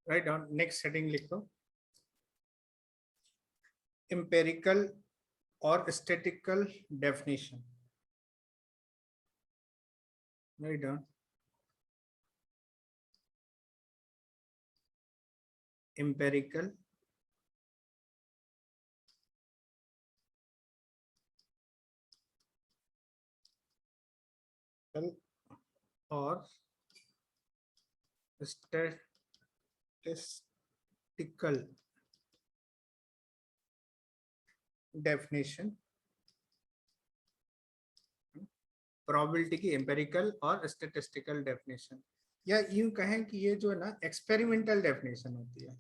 Write down, next heading लिखो, empirical और statistical definition. Write down, empirical और statistical definition. Probability की empirical और स्टैटिस्टिकल डेफिनेशन, या यूं कहें कि ये जो है ना एक्सपेरिमेंटल डेफिनेशन होती है।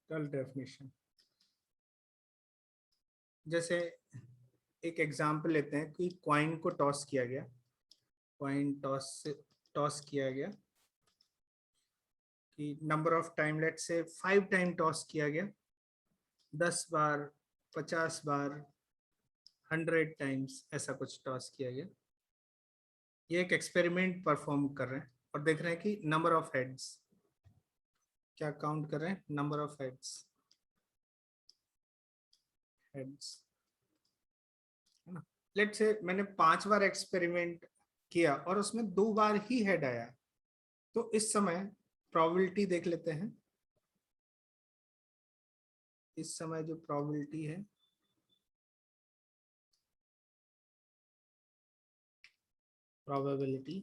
डेफिनेशन जैसे एक एग्जांपल लेते हैं कि कॉइन को टॉस किया गया, कॉइन टॉस किया गया कि नंबर ऑफ टाइम, लेट से 5 टाइम टॉस किया गया, 10 बार, 50 बार, 100 टाइम्स, ऐसा कुछ टॉस किया गया। ये एक एक्सपेरिमेंट परफॉर्म कर रहे हैं और देख रहे हैं कि नंबर ऑफ हेड्स, क्या काउंट कर रहे हैं, नंबर ऑफ हेड्स है ना। लेट से मैंने 5 बार एक्सपेरिमेंट किया और उसमें 2 बार ही हेड आया, तो इस समय प्रोबेबिलिटी देख लेते हैं। इस समय जो प्रोबेबिलिटी है, प्रोबेबिलिटी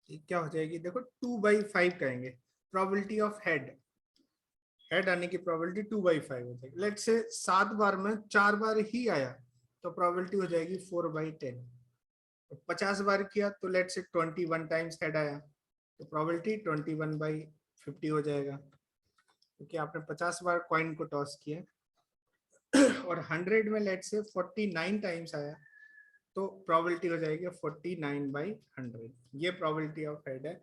क्या हो जाएगी, देखो 2/5 कहेंगे, प्रोबेबिलिटी ऑफ हेड आने की प्रोबेबिलिटी 2/5 हो जाएगी। लेट से 7 बार में 4 बार ही आया, तो प्रोबेबिलिटी हो जाएगी 4/10। 50 बार किया तो लेट से 21 टाइम्स हेड आया, तो प्रोबेबिलिटी 21/50 हो जाएगा, क्योंकि आपने 50 बार कॉइन को टॉस किया। और 100 में लेट से 49 टाइम्स आया, तो प्रोबेबिलिटी हो जाएगी 49/100। ये प्रोबेबिलिटी ऑफ हेड है।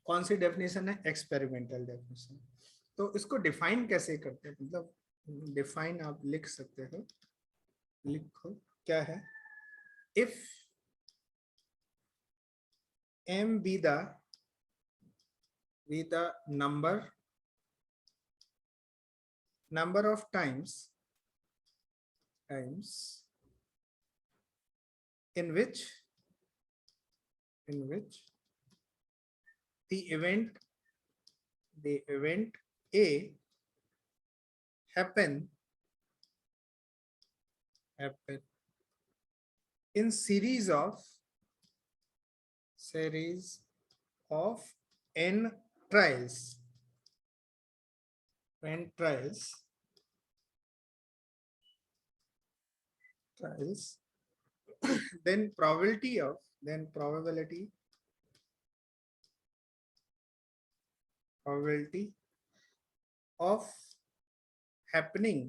कौन सी डेफिनेशन है, एक्सपेरिमेंटल डेफिनेशन। तो इसको डिफाइन कैसे करते हैं, मतलब डिफाइन आप लिख सकते हो, लिखो क्या है, if m be the number of times in which the event A happen in series of n trials, then probability of happening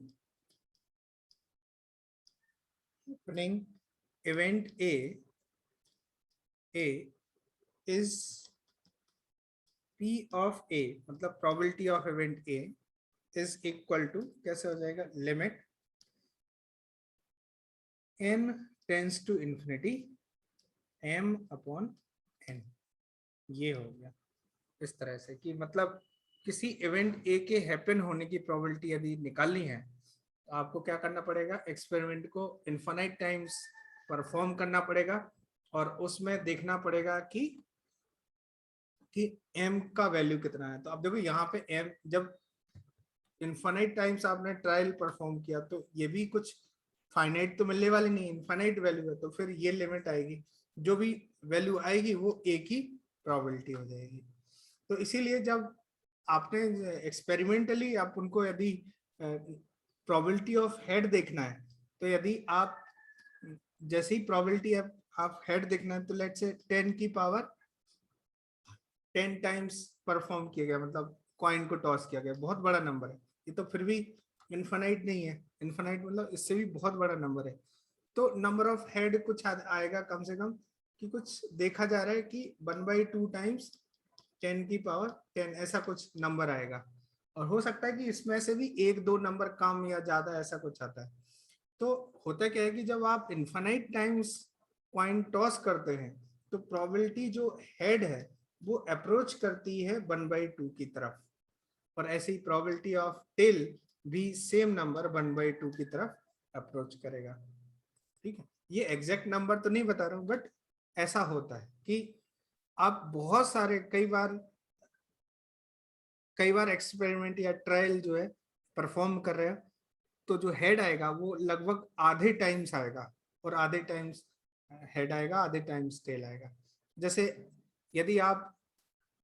event A is P of A, मतलब probability of event A is equal to, कैसे हो जाएगा, limit n tends to infinity m/n। ये हो गया इस तरह से कि मतलब किसी इवेंट ए के हैपन होने की प्रोबेबिलिटी यदि निकालनी है, तो आपको क्या करना पड़ेगा, एक्सपेरिमेंट को इनफाइनाइट टाइम्स परफॉर्म करना पड़ेगा और उसमें देखना पड़ेगा कि m का वैल्यू कितना है। तो अब देखो यहाँ पे m, जब इनफाइनाइट टाइम्स आपने ट्रायल परफॉर्म किया, तो ये भी कुछ फाइनाइट तो मिलने वाली नहीं, इनफाइनाइट वैल्यू है, तो फिर ये लिमिट आएगी, जो भी वैल्यू आएगी वो ए की प्रोबेबिलिटी हो जाएगी। तो इसीलिए जब आपने एक्सपेरिमेंटली आप उनको यदि प्रोबेबिलिटी ऑफ हेड देखना है, तो यदि आप जैसे ही प्रोबेबिलिटी आप हेड देखना है, तो लेट से 10 की पावर 10 टाइम्स परफॉर्म किया गया, मतलब कॉइन को टॉस किया गया, बहुत बड़ा नंबर है ये, तो फिर भी इनफाइनाइट नहीं है, इनफाइनाइट मतलब इससे भी बहुत बड़ा नंबर है। तो नंबर ऑफ हेड कुछ आएगा कम से कम, कि कुछ देखा जा रहा है कि 1/2 टाइम्स 10 की पावर 10, ऐसा कुछ नंबर आएगा। और हो सकता है कि इसमें से भी 1-2 नंबर कम या ज्यादा ऐसा कुछ आता है। तो होता क्या है कि जब आप इनफाइनाइट टाइम्स कॉइन टॉस करते हैं तो प्रोबेबिलिटी जो हेड है वो अप्रोच करती है 1/2 की तरफ, और ऐसे ही प्रोबेबिलिटी ऑफ टेल भी सेम नंबर 1/2 की तरफ अप्रोच करेगा। ठीक है, ये एग्जैक्ट नंबर तो नहीं बता रहा हूँ, बट ऐसा होता है कि आप बहुत सारे कई बार एक्सपेरिमेंट या ट्रायल जो है परफॉर्म कर रहे हो, तो जो हेड आएगा वो लगभग आधे टाइम्स आएगा, और आधे टाइम्स हेड आएगा, आधे टाइम्स टेल आएगा। जैसे यदि आप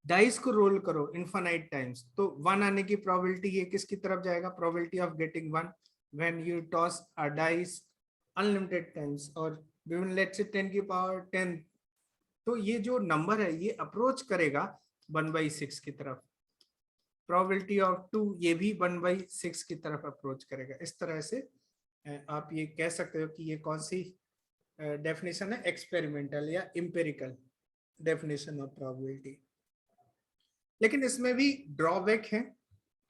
डाइस को रोल करो इनफाइनाइट टाइम्स, तो 1 आने की प्रोबेबिलिटी ये किसकी तरफ जाएगा, probability of getting 1 when you toss a dice unlimited times, और लेट्स से 10 की पावर 10, तो ये जो नंबर है ये अप्रोच करेगा 1/6 की तरफ। प्रोबेबिलिटी ऑफ 2 ये भी 1/6 की तरफ अप्रोच करेगा। इस तरह से आप ये कह सकते हो कि ये कौन सी डेफिनेशन है, एक्सपेरिमेंटल या इंपेरिकल डेफिनेशन ऑफ प्रोबेबिलिटी। लेकिन इसमें भी ड्रॉबैक है,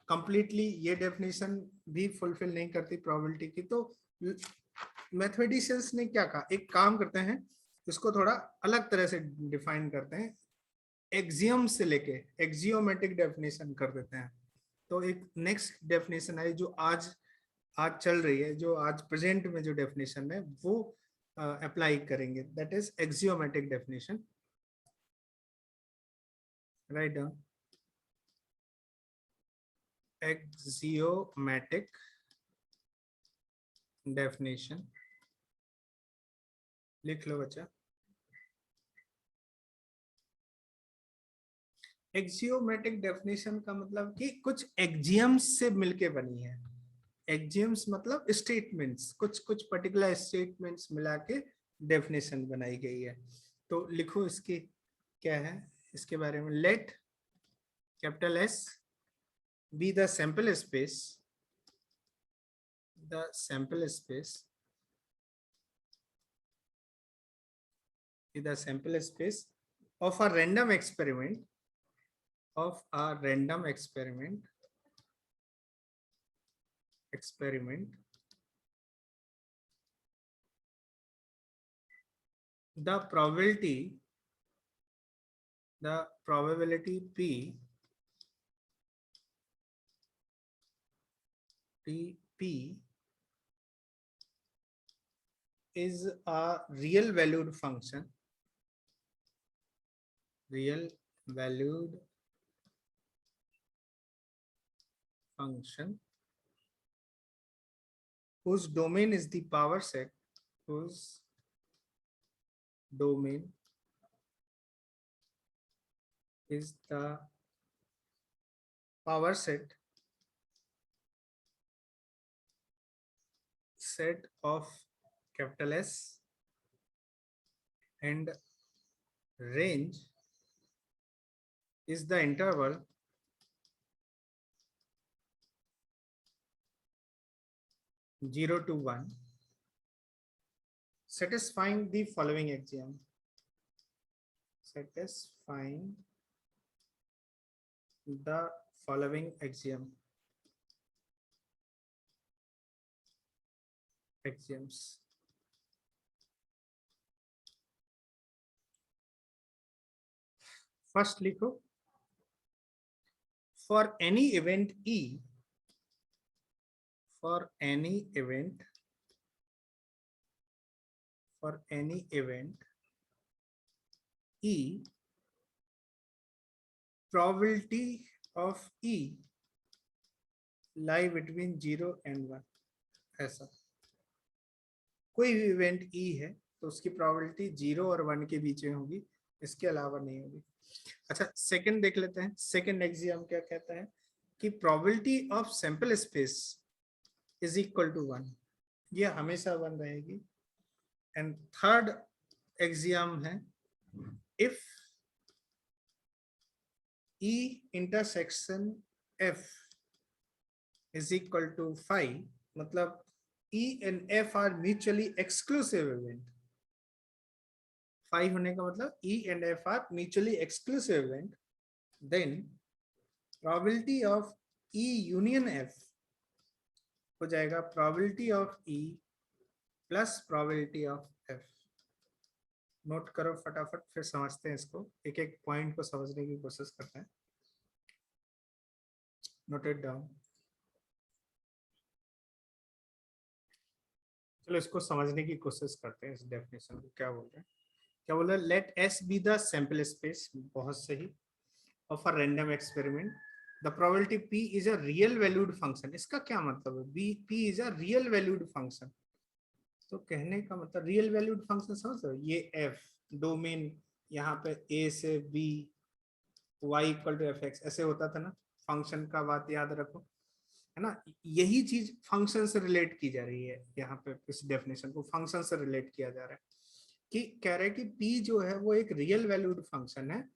कंप्लीटली ये डेफिनेशन भी फुलफिल नहीं करती प्रोबेबिलिटी की। तो मैथमेटिशियंस ने क्या कहा, एक काम करते हैं, इसको थोड़ा अलग तरह से डिफाइन करते हैं, एक्सियम से लेके एक्सियोमेटिक डेफिनेशन कर देते हैं। तो एक नेक्स्ट डेफिनेशन है जो आज चल रही है, जो आज प्रेजेंट में जो डेफिनेशन है वो अप्लाई करेंगे, that is axiomatic definition. Write down axiomatic definition, लिख लो बच्चा। एक्सियोमेटिक डेफिनेशन का मतलब कि कुछ एक्सियम्स से मिलके बनी है। एक्सियम्स मतलब स्टेटमेंट्स, कुछ कुछ पर्टिकुलर स्टेटमेंट्स मिला के डेफिनेशन बनाई गई है। तो लिखो इसकी क्या है इसके बारे में। Let capital S be the sample space, the sample space is the sample space of a random experiment, of a random experiment the probability p is a real valued function, whose domain is the power set, whose domain is the power set of capital S, and range is the interval (0 to 1), satisfying the following axiom. Satisfying the following axioms. First लिखो, for any event E, for any event E, probability of E lie between 0 and 1। ऐसा कोई भी event E है तो उसकी probability 0 और 1 के बीच में होगी, इसके अलावा नहीं होगी। अच्छा, सेकंड देख लेते हैं। सेकंड एक्सियम क्या कहता है कि probability of sample space is equal to 1, ये हमेशा 1 रहेगी। एंड थर्ड एक्सियम है if E intersection F is equal to 5, मतलब E and F are mutually exclusive event। 5 होने का मतलब E and F are mutually exclusive event, then probability of E union F हो जाएगा probability of E plus probability of F। Note करो फटाफट, फिर समझते हैं इसको, एक एक पॉइंट को समझने की कोशिश करते हैं। Note it down. चलो इसको समझने की कोशिश करते हैं, इस डेफिनेशन को क्या बोल रहे हैं। क्या बोल रहे हैं, let S be the sample space, बहुत सही, of a random experiment, the probability p is a real valued function. इसका क्या मतलब है, be p is a real valued function. तो कहने का मतलब रियल वैल्यूड फंक्शन समझ रहे हो, ये f डोमेन, यहाँ पे a से b y equal to F X ऐसे होता था ना, फंक्शन का बात याद रखो, है ना। यही चीज फंक्शन से रिलेट की जा रही है यहाँ पे, इस डेफिनेशन को फंक्शन से रिलेट किया जा रहा है कि कह रहे हैं कि p जो है वो एक रियल वैल्यूड फंक्शन है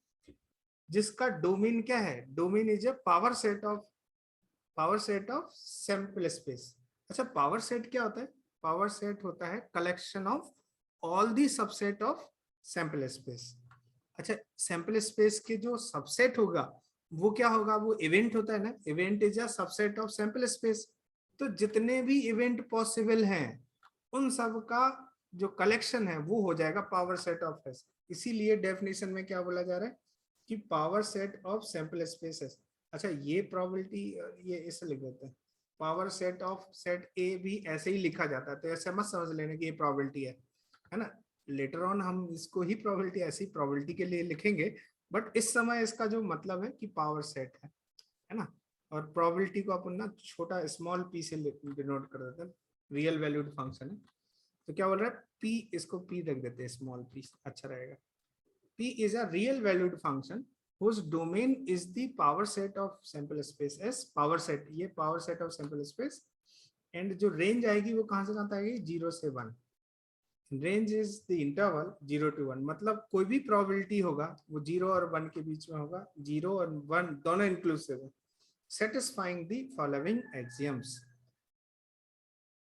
जिसका डोमेन क्या है, domain is a power set of sample space. अच्छा पावर सेट क्या होता है, पावर सेट होता है collection of all the subset of sample space. अच्छा सैंपल स्पेस के जो सबसेट होगा वो क्या होगा, वो इवेंट होता है ना, event is a subset of sample space. तो जितने भी इवेंट पॉसिबल हैं उन सब का जो कलेक्शन है वो हो जाएगा पावर सेट ऑफ एस। इसीलिए डेफिनेशन में क्या बोला जा रहा है कि power set of sample spaces. अच्छा ये प्रोबेबिलिटी, ये इसे लिख देते हैं, पावर सेट ऑफ सेट ए भी ऐसे ही लिखा जाता है, तो ऐसे मत समझ लेने कि ये प्रोबेबिलिटी है ना। लेटर ऑन हम इसको ही प्रोबेबिलिटी, ऐसी प्रोबेबिलिटी के लिए लिखेंगे, बट इस समय इसका जो मतलब है कि पावर सेट है ना। और प्रोबेबिलिटी को अपन ना छोटा स्मॉल पी से डिनोट कर देते हैं, रियल वैल्यूड फंक्शन है। तो क्या बोल रहा है, पी, इसको पी रख देते हैं, स्मॉल पी अच्छा रहेगा। P is a real valued function whose domain is the power set of sample space S, power set, ये power set of sample space, and जो range आएगी वो कहाँ से कहाँ तक आएगी, 0 से 1। Range is the interval 0 to 1, मतलब कोई भी प्रोबेबिलिटी होगा वो 0 और 1 के बीच में होगा, 0 और 1 दोनों इंक्लूसिव है, सेटिस्फाइंग द फॉलोइंग एक्सियम्स।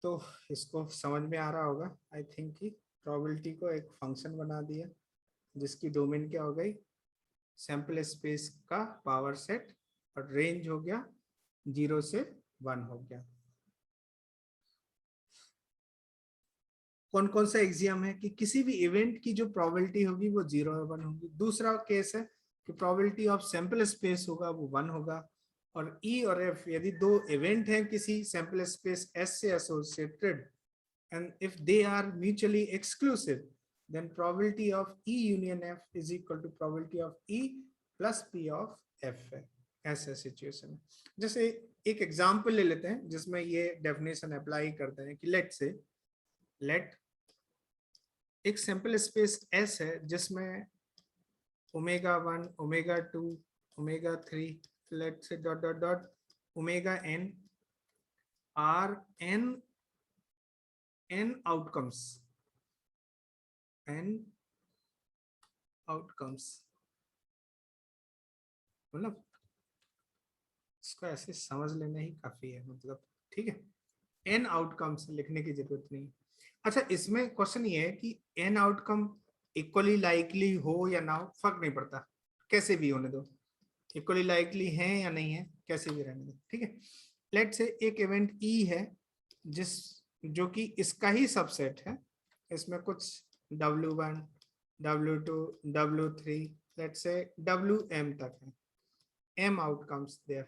तो इसको समझ में आ रहा होगा आई थिंक कि प्रोबेबिलिटी को एक फंक्शन बना दिया जिसकी डोमेन क्या हो गई, सैंपल स्पेस का पावर सेट, और रेंज हो गया 0 से 1 हो गया। कौन कौन सा एग्जियम है कि किसी भी इवेंट की जो प्रोबेबिलिटी होगी वो 0 और 1 होगी। दूसरा केस है कि प्रोबेबिलिटी ऑफ सैंपल स्पेस होगा वो 1 होगा, और ई और एफ यदि दो इवेंट हैं किसी सैंपल स्पेस एस से associated, and if they are mutually exclusive, then probability of E union F is equal to probability of E plus P of F है। ऐसा सिचुएशन है। जैसे एक एग्जांपल ले लेते हैं जिसमें ये डेफिनेशन अप्लाई करते हैं कि लेट एक सैंपल स्पेस S है जिसमें omega 1 omega 2 omega 3 let say dot dot dot omega n are n outcomes, मतलब इसको ऐसे समझ लेना ही काफी है, मतलब ठीक है, n आउटकम्स लिखने की जरूरत नहीं। अच्छा इसमें क्वेश्चन ये है कि n आउटकम इक्वली लाइकली हो या ना हो फर्क नहीं पड़ता, कैसे भी होने दो, इक्वली लाइकली है या नहीं है कैसे भी रहने दो, ठीक है। लेट से एक इवेंट E है जिस जो कि इसका ही सबसेट है, इसमें कुछ W1 W2 W3 लेट से WM तक है, M outcomes there,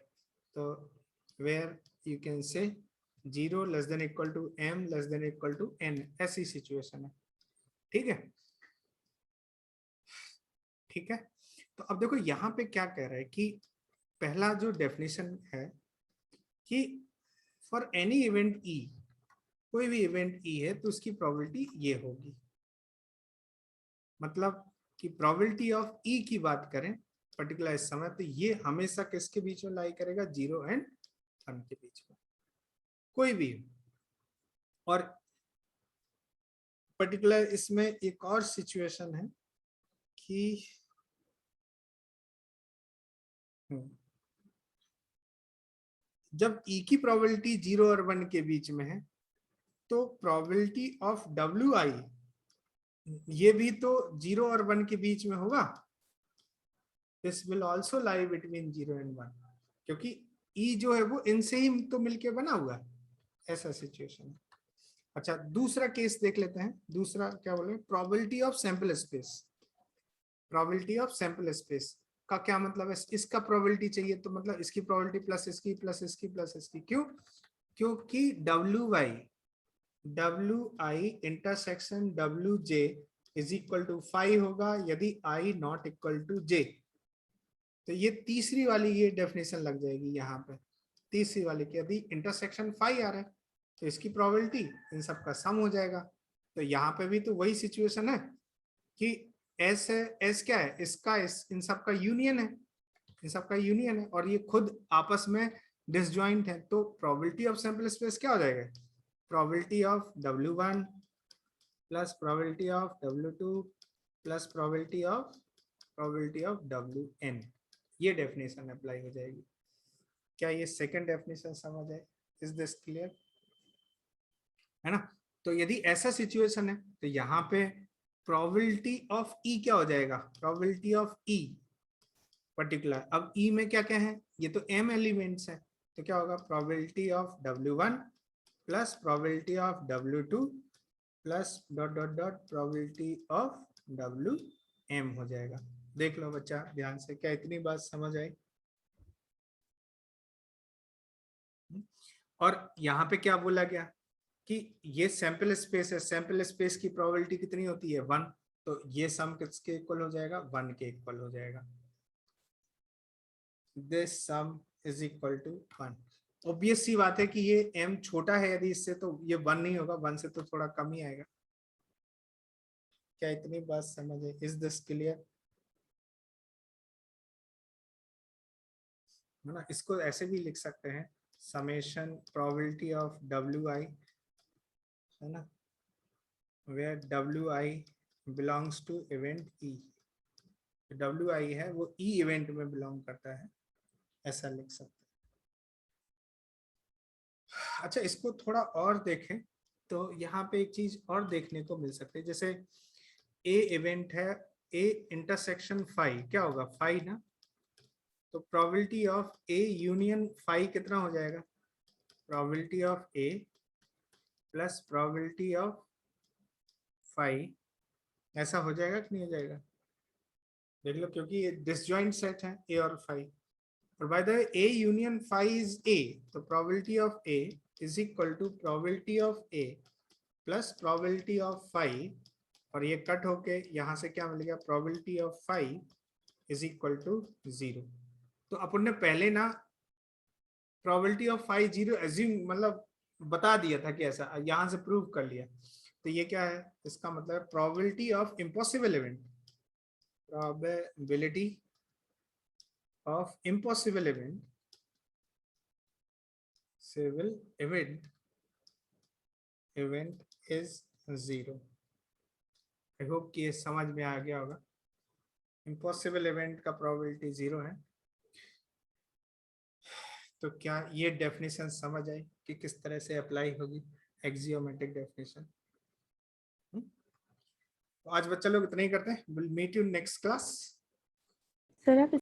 तो where you can say 0 less than equal to M less than equal to N, ऐसी सिचुएशन है, ठीक है। ठीक है, तो अब देखो यहाँ पे क्या कह रहा है कि पहला जो डेफिनेशन है कि फॉर एनी इवेंट E, कोई भी इवेंट E है तो उसकी प्रोबेबिलिटी ये होगी, मतलब कि प्रोबेबिलिटी ऑफ E की बात करें पर्टिकुलर इस समय, तो ये हमेशा किसके बीच में लाई करेगा, 0 एंड 1 के बीच में कोई भी। और पर्टिकुलर इसमें एक और सिचुएशन है कि जब E की प्रोबेबिलिटी 0 और 1 के बीच में है तो प्रोबेबिलिटी ऑफ WI ये भी तो 0 और 1 के बीच में होगा, this will also lie between 0 and 1, क्योंकि E जो है वो इनसे ही तो मिलके बना हुआ है, ऐसा सिचुएशन है। अच्छा दूसरा केस देख लेते हैं, दूसरा क्या बोले, probability of sample space. Probability of sample space का क्या मतलब है, इसका प्रोबेबिलिटी चाहिए तो मतलब इसकी प्रोबेबिलिटी प्लस इसकी प्लस इसकी प्लस इसकी, क्यों, क्योंकि W I intersection W J is equal to 5 होगा यदि I not equal to J. तो ये तीसरी वाली ये डेफिनेशन लग जाएगी यहाँ पे, तीसरी वाली की यदि इंटरसेक्शन 5 आ रहा है तो इसकी प्रोबेबिलिटी इन सब का सम हो जाएगा। तो यहाँ पे भी तो वही सिचुएशन है कि एस है, एस क्या है, इसका इन सब का यूनियन है, इन सब का यूनियन है और ये खुद आपस में डिसजॉइंट है। तो प्रोबेबिलिटी ऑफ सैंपल स्पेस क्या हो जाएगा, probability of W1 plus probability of W2 plus probability of Wn। ये डेफिनेशन अप्लाई हो जाएगी। क्या ये सेकंड डेफिनेशन समझ आए, इज दिस क्लियर, है ना। तो यदि ऐसा सिचुएशन है तो यहाँ पे प्रोबेबिलिटी ऑफ ई क्या हो जाएगा, प्रोबेबिलिटी ऑफ ई पर्टिकुलर। अब ई में क्या क्या है, ये तो m एलिमेंट्स है, तो क्या होगा probability of W1 plus probability of W2 plus dot dot dot probability of Wm हो जाएगा। देख लो बच्चा ध्यान से, क्या इतनी बात समझ आई। और यहाँ पे क्या बोला गया कि ये सैंपल स्पेस है, सैंपल स्पेस की प्रोबेबिलिटी कितनी होती है 1, तो ये सम किसके इक्वल हो जाएगा, 1 के इक्वल हो जाएगा। This sum is equal to 1। Obvious सी बात है कि ये m छोटा है यदि इससे तो ये 1 नहीं होगा, 1 से तो थोड़ा कम ही आएगा। क्या इतनी बात समझ है, इज दिस क्लियर, है ना। इसको ऐसे भी लिख सकते हैं समेशन प्रोबेबिलिटी ऑफ WI, है ना, where WI belongs to event E। WI है वो E इवेंट में बिलोंग करता है, ऐसा लिख सकते हैं। अच्छा इसको थोड़ा और देखें तो यहाँ पे एक चीज और देखने को मिल सकती है, जैसे A इवेंट है, A इंटरसेक्शन 5 क्या होगा 5 ना, तो प्रोबेबिलिटी ऑफ A यूनियन 5 कितना हो जाएगा, probability of A plus probability of 5, ऐसा हो जाएगा कि नहीं हो जाएगा, देख लो, क्योंकि ये डिसजॉइंट सेट है A और 5। और by the way A union 5 is A, तो probability of A is equal to probability of A plus probability of 5, और ये कट होके यहाँ से क्या मिलेगा, probability of 5 is equal to 0। तो अपन ने पहले ना प्रोबेबिलिटी ऑफ 5 0 एज्यूम मतलब बता दिया था कि ऐसा, यहाँ से प्रूव कर लिया। तो ये क्या है, इसका मतलब probability of impossible event, probability of impossible event, civil event is 0। I hope कि ये समझ में आ गया होगा, इम्पॉसिबल इवेंट का प्रोबेबिलिटी 0 है। तो क्या ये डेफिनेशन समझ आई कि किस तरह से अप्लाई होगी एक्सियोमेट्रिक डेफिनेशन। तो आज बच्चा लोग इतना ही करते हैं, will meet you next class. Sir आप